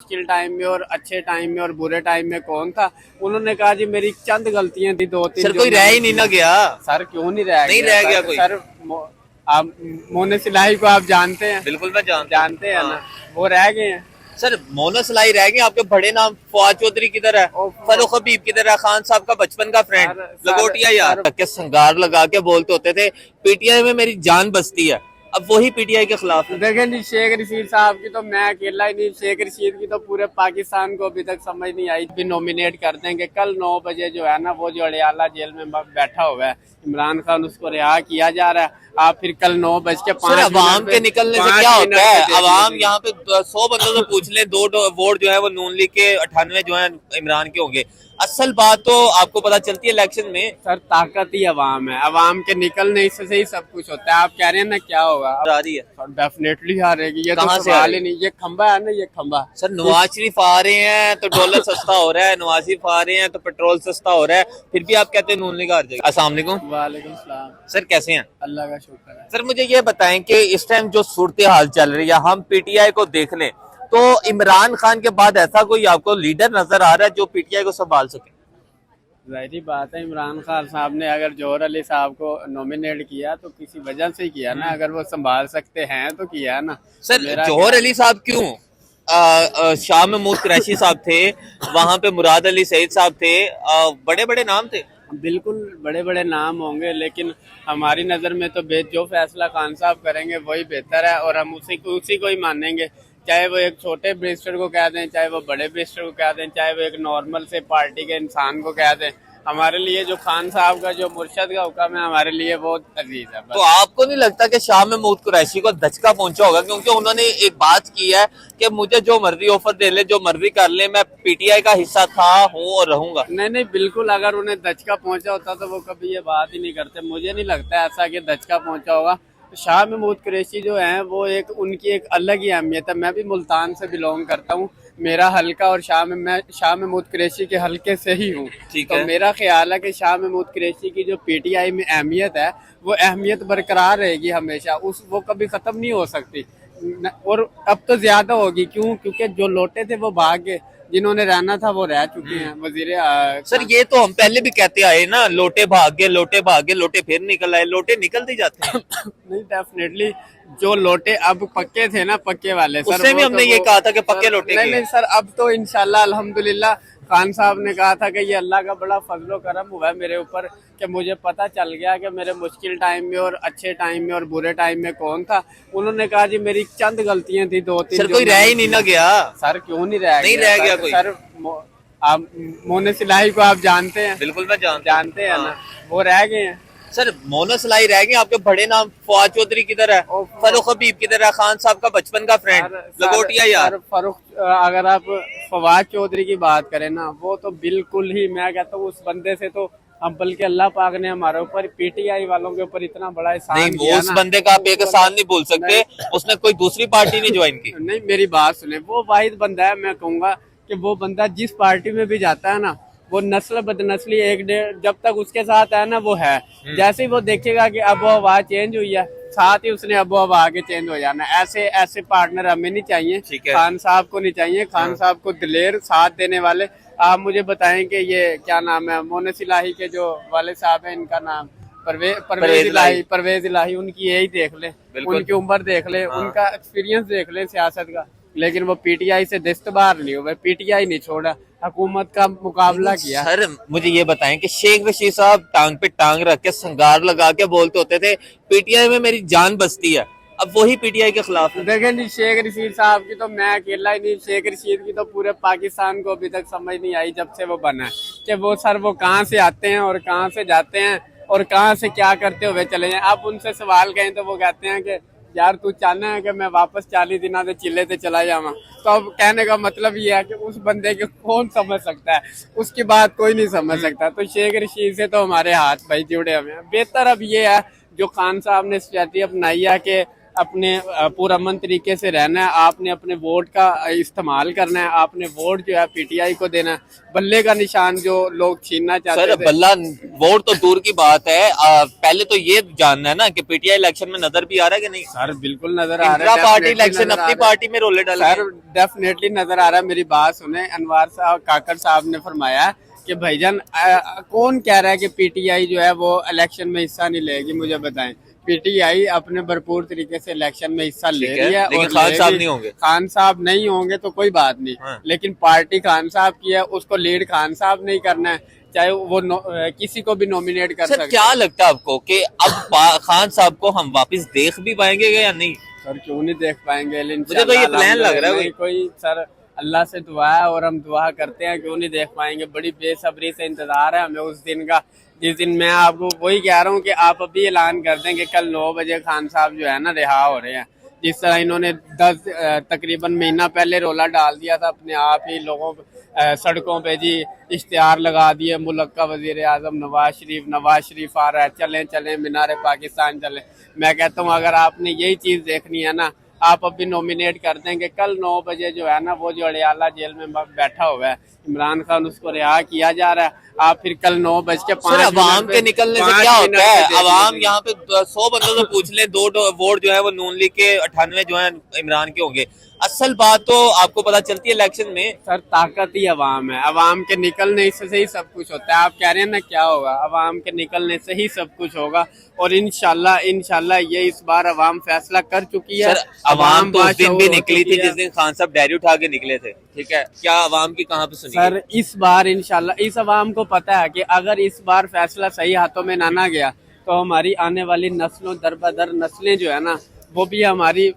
मुश्किल टाइम में और अच्छे टाइम में और बुरे टाइम में कौन था। उन्होंने कहा जी मेरी चंद गलतियां थी, दो तीन। सर कोई रह ही नहीं ना गया। सर क्यों नहीं रह नहीं गया? रह गया कोई। सर आप मोने सिलाही को आप जानते हैं? बिल्कुल मैं जानते हैं हाँ। ना, वो रह गए हैं। सर मोनो सलाई रह गए, आपके बड़े नाम फवाद चौधरी किधर है, फरूख हबीब किधर है, खान साहब का बचपन का फ्रेंड लंगोटिया यार के संगार लगा के बोलते होते थे पीटीआई में मेरी जान बसती है। अब वही पीटीआई के खिलाफ है। देखें जी, शेख रशीद साहब की तो मैं अकेला ही नहीं, शेख रशीद की तो पूरे पाकिस्तान को अभी तक समझ नहीं आई। भी नॉमिनेट कर देंगे कल 9 बजे जो है ना, वो जो अड़ियाला जेल में बैठा हुआ है इमरान खान, उसको रिहा किया जा रहा है। आप फिर कल 9:05 अवाम के निकलने से क्या होता है? अवाम यहाँ पे 100 बंदों से पूछ ले, 2 वोट जो है वो नून लीग के 98 जो है इमरान के होंगे। असल बात तो आपको पता चलती है इलेक्शन में। सर ताकत ही अवाम है, अवाम के निकलने से ही सब कुछ होता है। आप कह रहे हैं ना क्या होगा, आ रही है डेफिनेटली हारेगी, ये तो कहाँ से सवाल ही नहीं। ये खंबा है ना, ये खंबा। सर नवाज शरीफ आ रहे हैं तो डॉलर सस्ता हो रहा है, नवाज शरीफ आ रहे हैं तो पेट्रोल सस्ता हो रहा है, फिर भी आप कहते हैं नून लीग हार जाएगी। अस्सलाम वालेकुम। वालेकुम सलाम। सर कैसे हैं? अल्लाह का शुक्र है। सर मुझे ये बताएं कि इस टाइम जो सूरत हाल चल रही है, हम पीटीआई को देख लें तो इमरान खान के बाद ऐसा कोई आपको लीडर नजर आ रहा है जो पीटीआई को संभाल सके? जाहिर बात है, इमरान खान साहब ने अगर जौहर अली साहब को नॉमिनेट किया तो किसी वजह से ही किया ना। अगर वो संभाल सकते हैं तो किया है ना। सर जौहर अली साहब क्यों? शाह महमूद कुरैशी साहब थे, वहां पे मुराद अली सईद साहब थे, बड़े बड़े नाम थे। बिल्कुल बड़े बड़े नाम होंगे, लेकिन हमारी नज़र में तो जो फैसला खान साहब करेंगे वही बेहतर है और हम उसी को ही मानेंगे। चाहे वो एक छोटे बैरिस्टर को कह दें, चाहे वो बड़े बैरिस्टर को कह दें, चाहे वो एक नॉर्मल से पार्टी के इंसान को कह दें, हमारे लिए जो खान साहब का जो मुर्शद का हुक्म है हमारे लिए बहुत अजीज है। तो आपको नहीं लगता कि शाह महमूद कुरैशी को धचका पहुंचा होगा? क्योंकि उन्होंने एक बात की है कि मुझे जो मर्जी ऑफर दे ले, जो मर्जी कर ले, मैं पीटीआई का हिस्सा था, हूँ और रहूंगा। नहीं बिल्कुल, अगर उन्हें धचका पहुंचा होता तो वो कभी ये बात ही नहीं करते। मुझे नहीं लगता ऐसा कि धचका पहुंचा होगा। शाह महमूद कुरैशी जो है वो उनकी एक अलग ही अहमियत है। मैं भी मुल्तान से बिलोंग करता हूँ, मेरा हल्का और मैं शाह महमूद कुरैशी के हल्के से ही हूँ। तो मेरा ख्याल है कि शाह महमूद कुरैशी की जो पीटीआई में अहमियत है वो अहमियत बरकरार रहेगी हमेशा, वो कभी खत्म नहीं हो सकती और अब तो ज्यादा होगी। क्योंकि जो लौटे थे वो भाग गए, जिन्होंने रहना था वो रह चुके हैं। वजीर सर ये तो हम पहले भी कहते आए ना, लोटे भाग गए, लोटे भाग गए, लोटे फिर निकल आए, लोटे निकलते जाते हैं। नहीं डेफिनेटली जो लोटे अब पक्के थे ना, पक्के वाले सर, उससे भी हमने ये कहा था कि पक्के लोटे नहीं सर, अब तो इंशाल्लाह अल्हम्दुलिल्लाह खान साहब ने कहा था कि ये अल्लाह का बड़ा फजलो करम हुआ है मेरे ऊपर कि मुझे पता चल गया कि मेरे मुश्किल टाइम में और अच्छे टाइम में और बुरे टाइम में कौन था। उन्होंने कहा जी मेरी चंद गलतियां थी, 2-3। सर कोई रह ही नहीं ना गया। सर क्यों नहीं रह गया कोई। सर आप मोने सिलाही को आप जानते हैं? बिल्कुल मैं जानते हैं ना, वो रह गए हैं। सर मोनो सलाई रह गए, आपके बड़े नाम फवाद चौधरी किधर है, फरूख हबीब किधर है, खान साहब का बचपन का फ्रेंड लंगोटिया यार। अगर आप फवाद चौधरी की बात करें ना, वो तो बिल्कुल ही, मैं कहता हूँ उस बंदे से तो हम, बल्कि अल्लाह पाक ने हमारे ऊपर, पीटीआई वालों के ऊपर इतना बड़ा एहसान किया। उस बंदे का आप एक एहसान नहीं बोल सकते, उसने कोई दूसरी पार्टी नहीं ज्वाइन की। नहीं मेरी बात सुने, वो वाहिद बंदा है, मैं कहूँगा कि वो बंदा जिस पार्टी में भी जाता है ना, वो नस्ल बदनस्ली एक डेढ़ जब तक उसके साथ है ना वो है। जैसे ही वो देखेगा कि अब वो हवा चेंज हुई है, साथ ही उसने अब वो हवा आगे चेंज हो जाना। ऐसे पार्टनर हमें नहीं चाहिए, खान साहब को नहीं चाहिए। खान साहब को दिलेर साथ देने वाले। आप मुझे बताएं कि ये क्या नाम है, मोने सिलाही के जो वाले साहब है, इनका नाम परवेज इलाही, उनकी यही देख ले, उनकी उम्र देख ले, उनका एक्सपीरियंस देख ले सियासत का। लेकिन वो पीटीआई से दस्तबार नहीं हुए, पीटीआई नहीं छोड़ा, हुकूमत का मुकाबला किया। सर मुझे ये बताएं कि शेख रशीद साहब टांग पे टांग रख के संगार लगा के बोलते होते थे पीटीआई में मेरी जान बसती है, अब वही पीटीआई के खिलाफ है। देखें जी, शेख रशीद साहब की तो मैं अकेला ही नहीं, शेख रशीद की तो पूरे पाकिस्तान को अभी तक समझ नहीं आई जब से वो बना है कि वो कहाँ से आते हैं और कहाँ से जाते हैं और कहाँ से क्या करते हुए चले जाए। आप उनसे सवाल कहें तो वो कहते हैं कि यार तू चाहना है कि मैं वापस 40 दिन से चिल्ले से चला जाऊँ। तो अब कहने का मतलब ये है कि उस बंदे को कौन समझ सकता है, उसकी बात कोई नहीं समझ सकता। तो शेख रशीद से तो हमारे हाथ भाई जुड़े हुए हैं। बेहतर अब ये है जो खान साहब ने स्ट्रेटजी अपनाई है कि अपने पुरअमन तरीके से रहना है। आपने अपने वोट का इस्तेमाल करना है, आपने वोट जो है पीटीआई को देना है। बल्ले का निशान जो लोग छीनना चाहते सर थे। बल्ला वोट तो दूर की बात है, पहले तो ये जानना है ना कि पीटीआई इलेक्शन में नजर भी आ रहा है कि नहीं। सर बिल्कुल नजर आ रहा इंट्रा है, पार्टी definitely इलेक्शन नजर आ अपनी रहा है। पार्टी में रोले डाल सर डेफिनेटली नजर आ रहा है। मेरी बात सुने, अनवार साहब काकर साहब ने फरमाया कि भाईजान कौन कह रहा है कि पीटीआई जो है वो इलेक्शन में हिस्सा नहीं लेगी। मुझे बताएं, पीटीआई अपने भरपूर तरीके से इलेक्शन में हिस्सा ले रही है। लेकिन और खान साहब लेगी। नहीं होंगे। खान साहब नहीं होंगे तो कोई बात नहीं, हाँ। लेकिन पार्टी खान साहब की है, उसको लीड खान साहब नहीं करना है, चाहे वो किसी को भी नॉमिनेट कर सर सकते क्या हैं। लगता है आपको कि अब खान साहब को हम वापस देख भी पाएंगे या नहीं? सर क्यों नहीं देख पाएंगे? मुझे तो ये प्लान लग रहा है नहीं कोई सर, अल्लाह से दुआ है और हम दुआ करते हैं, क्यों नहीं देख पाएंगे। बड़ी बेसब्री से इंतजार है हमें उस दिन का, जिस दिन मैं आपको वही कह रहा हूँ कि आप अभी ऐलान कर दें कि कल 9 बजे खान साहब जो है ना रिहा हो रहे हैं। जिस तरह इन्होंने 10 तकरीबन महीना पहले रोला डाल दिया था, अपने आप ही लोगों सड़कों पे जी इश्तिहार लगा दिए, मुल्क का वजीर आजम नवाज शरीफ आ रहा है, चलें चलें मीनार पाकिस्तान चलें। मैं कहता हूँ अगर आपने यही चीज देखनी है ना, आप अभी नॉमिनेट कर देंगे। कल 9 बजे जो है ना, वो जो अड़ियाला जेल में बैठा हुआ है इमरान खान, उसको रिहा किया जा रहा है। आप फिर कल 9:05 अवाम के निकलने से क्या होता है? अवाम यहाँ पे 100 बंदों से पूछ ले, 2 वोट जो है वो नून लीग के 98 जो है इमरान के होंगे। असल बात तो आपको पता चलती है इलेक्शन में। सर ताकत ही अवाम है, अवाम के निकलने से ही सब कुछ होता है। आप कह रहे हैं ना क्या होगा, अवाम के निकलने से ही सब कुछ होगा। और इंशाल्लाह ये इस बार अवाम फैसला कर चुकी है। सर अवाम तो उस दिन भी निकली थी है। जिस दिन खान साहब डायरी उठा के निकले थे, ठीक है? क्या अवाम की कहाँ पे सुनी? सर इस बार इंशाल्लाह इस अवाम को पता है कि अगर इस बार फैसला सही हाथों में ना गया तो हमारी आने वाली नस्लों दर नस्लें जो है ना, वो भी हमारी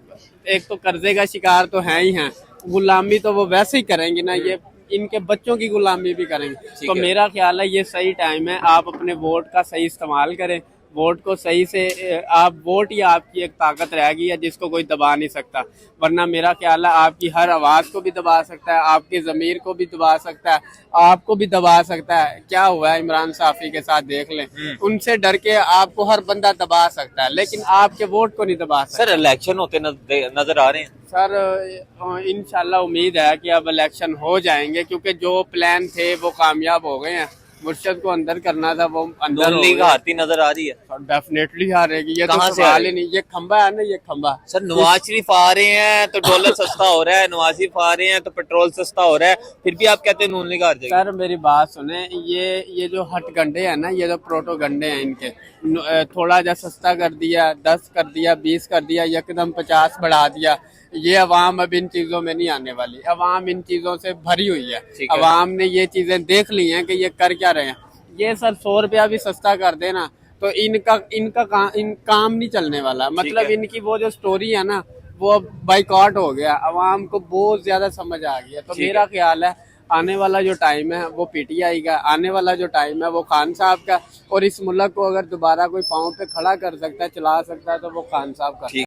एक तो कर्जे का शिकार तो है ही हैं, गुलामी तो वो वैसे ही करेंगे ना, ये इनके बच्चों की गुलामी भी करेंगे। तो मेरा ख्याल है ये सही टाइम है, आप अपने वोट का सही इस्तेमाल करें। वोट को सही से आप वोट ही आपकी एक ताकत रहेगी है जिसको कोई दबा नहीं सकता। वरना मेरा ख्याल है आपकी हर आवाज को भी दबा सकता है, आपके जमीर को भी दबा सकता है, आपको भी दबा सकता है। क्या हुआ है इमरान साफी के साथ देख लें, उनसे डर के आपको हर बंदा दबा सकता है, लेकिन आपके वोट को नहीं दबा सकता। सर इलेक्शन होते नजर आ रहे हैं सर इंशाल्लाह उम्मीद है कि अब इलेक्शन हो जाएंगे, क्योंकि जो प्लान थे वो कामयाब हो गए हैं। मुर्शद को अंदर करना था, वो अंदर हो गया। हारती नजर आ रही है। डेफिनेटली हारेगी, ये तो कहाँ से सवाल ही नहीं। ये खंबा है ना, ये खंबा। सर नवाज शरीफ आ रहे हैं तो डॉलर सस्ता हो रहा है, नवाज शरीफ आ रहे हैं तो पेट्रोल सस्ता हो रहा है, फिर भी आप कहते हैं नून लीग हार जाएगी। सर मेरी बात सुने, ये जो हट गंडे हैं ना, ये जो प्रोटो गंडे हैं, इनके थोड़ा जा सस्ता कर दिया, 10 कर दिया, 20 कर दिया, एकदम 50 बढ़ा दिया। ये अवाम अब इन चीजों में नहीं आने वाली, अवाम इन चीजों से भरी हुई है। अवाम ने ये चीजें देख ली हैं कि ये कर क्या रहे हैं। ये सर 100 रुपया भी सस्ता कर देना तो इनका काम नहीं चलने वाला। मतलब इनकी वो जो स्टोरी है ना, वो अब बाइकआउट हो गया, अवाम को बहुत ज्यादा समझ आ गया। तो मेरा ख्याल है आने वाला जो टाइम है वो पीटीआई का, आने वाला जो टाइम है वो खान साहब का। और इस मुल्क को अगर दोबारा कोई पाँव पे खड़ा कर सकता है, चला सकता है, तो वो खान साहब का।